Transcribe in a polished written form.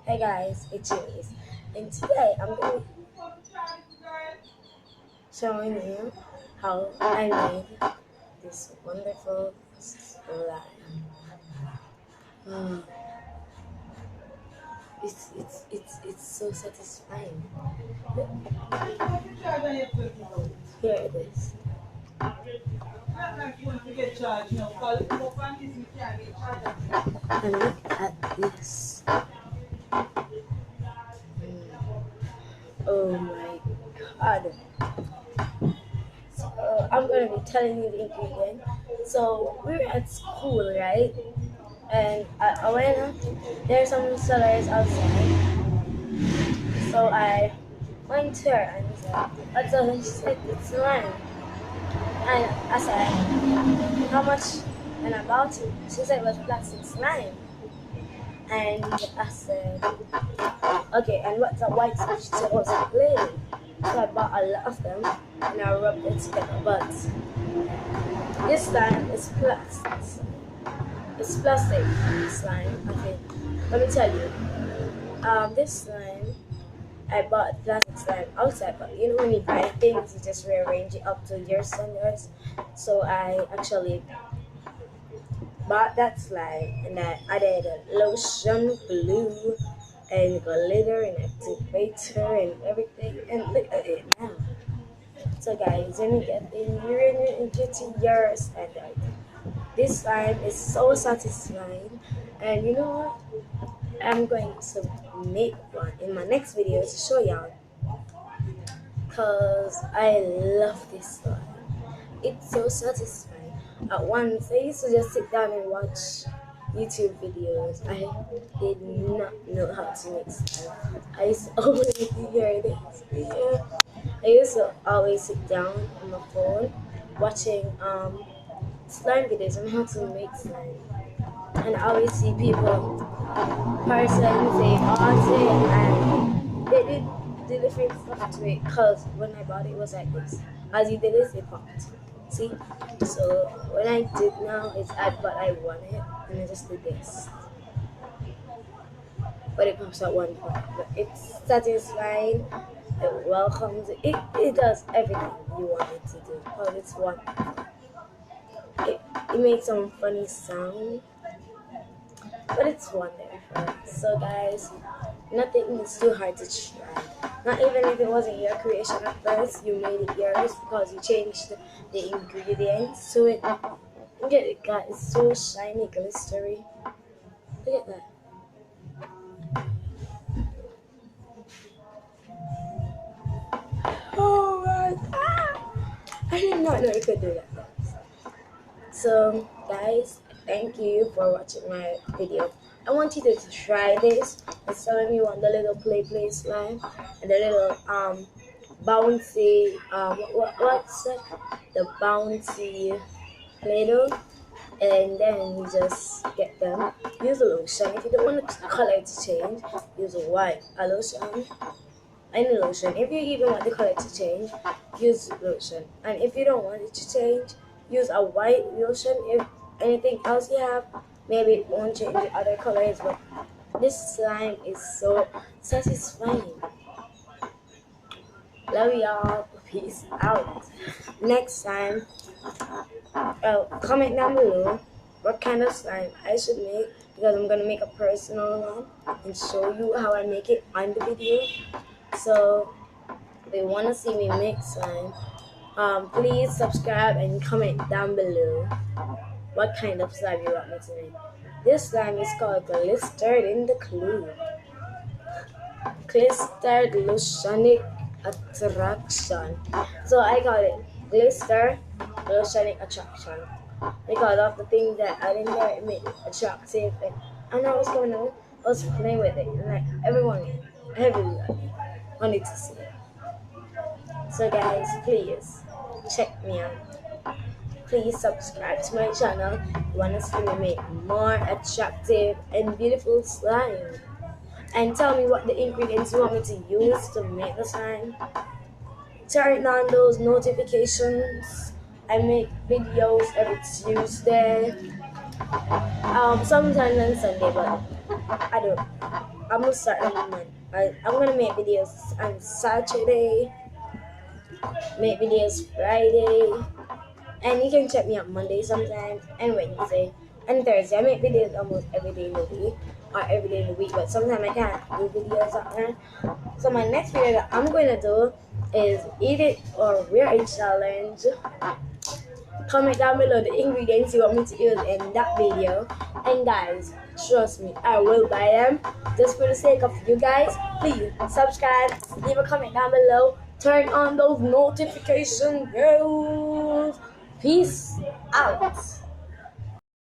Hey guys, it's James, and today I'm going to showing you how I made this wonderful slime. Oh, it's so satisfying. Here it is, and look at this. Oh my god! I'm gonna be telling you the ingredient. So we're at school, right? And I went. There's some sellers outside. So I went to her and said, "What's up?" And she said, "It's lime." And I said, "How much?" And I bought it. She said it was plastic slime. And I said, "Okay, and what's a white stuff?" She said it was clay. So I bought a lot of them and I rubbed it together. But this time it's plastic. It's plastic slime. Okay, let me tell you. This slime I bought plastic slime outside, but you know when you buy things, you just rearrange it up to your standards. So I actually bought that slime and I added lotion, glue, and glitter and activator and everything. And look at it now. So guys, when you get in, you're into your standard. This slime is so satisfying, and you know what? I'm going to make one in my next video to show y'all because I love this slime. It's so satisfying. At once, I used to just sit down and watch YouTube videos. I did not know how to make slime. I used to always hear this. Yeah. I used to always sit down on my phone watching slime videos on how to make slime. And I always see people, persons, they art it, and they did the different stuff to it. Cause when I bought it, it was like this. As you did this, it popped. See? So when I did now, it's but I want it, and I just did this. But it pops at one point. But it's satisfying. It welcomes it. It does everything you want it to do. Cause it's one. It makes some funny sound, but it's wonderful. So guys, nothing is too hard to try. Not even if it wasn't your creation at first, you made it yours because you changed the ingredients to it. Look at it, guys. It's so shiny, glistery. Look at that. Oh my god! I did not know you could do that. So, guys, thank you for watching my video. I want you to try this. It's telling me want the little play slime and the little bouncy what's that? The bouncy Play-Doh, and then you just get them. Use a lotion. If you don't want the color to change, use a white a lotion. Any lotion. If you even want the color to change, use lotion. And if you don't want it to change, use a white lotion. If anything else you have, maybe it won't change the other colors, but this slime is so satisfying. Love y'all. Peace out. Next time, comment down below what kind of slime I should make because I'm gonna make a personal one and show you how I make it on the video. So if you wanna see me make slime, please subscribe and comment down below what kind of slime you want me to make. This slime is called Glistered in the Clue. Glistered Lotionic Attraction. So I call it Glister Lotionic Attraction. Because of the thing that I didn't know it made it attractive, and I know what's going on. I was playing with it, and like everyone wanted to see it. So guys, please check me out. Please subscribe to my channel. You want to see me make more attractive and beautiful slime. And tell me what the ingredients you want me to use to make the slime. Turn on those notifications. I make videos every Tuesday. Sometimes on Sunday, but I don't. I'm gonna start on Monday. I'm gonna make videos on Saturday, make videos Friday, and you can check me out Monday sometimes and Wednesday and Thursday. I make videos almost every day in the week or every day in the week, but sometimes I can't do videos on there. So my next video that I'm going to do is eat it or wear it challenge. Comment down below the ingredients you want me to use in that video. And guys, trust me, I will buy them. Just for the sake of you guys, please subscribe, leave a comment down below, turn on those notification bells. Peace out.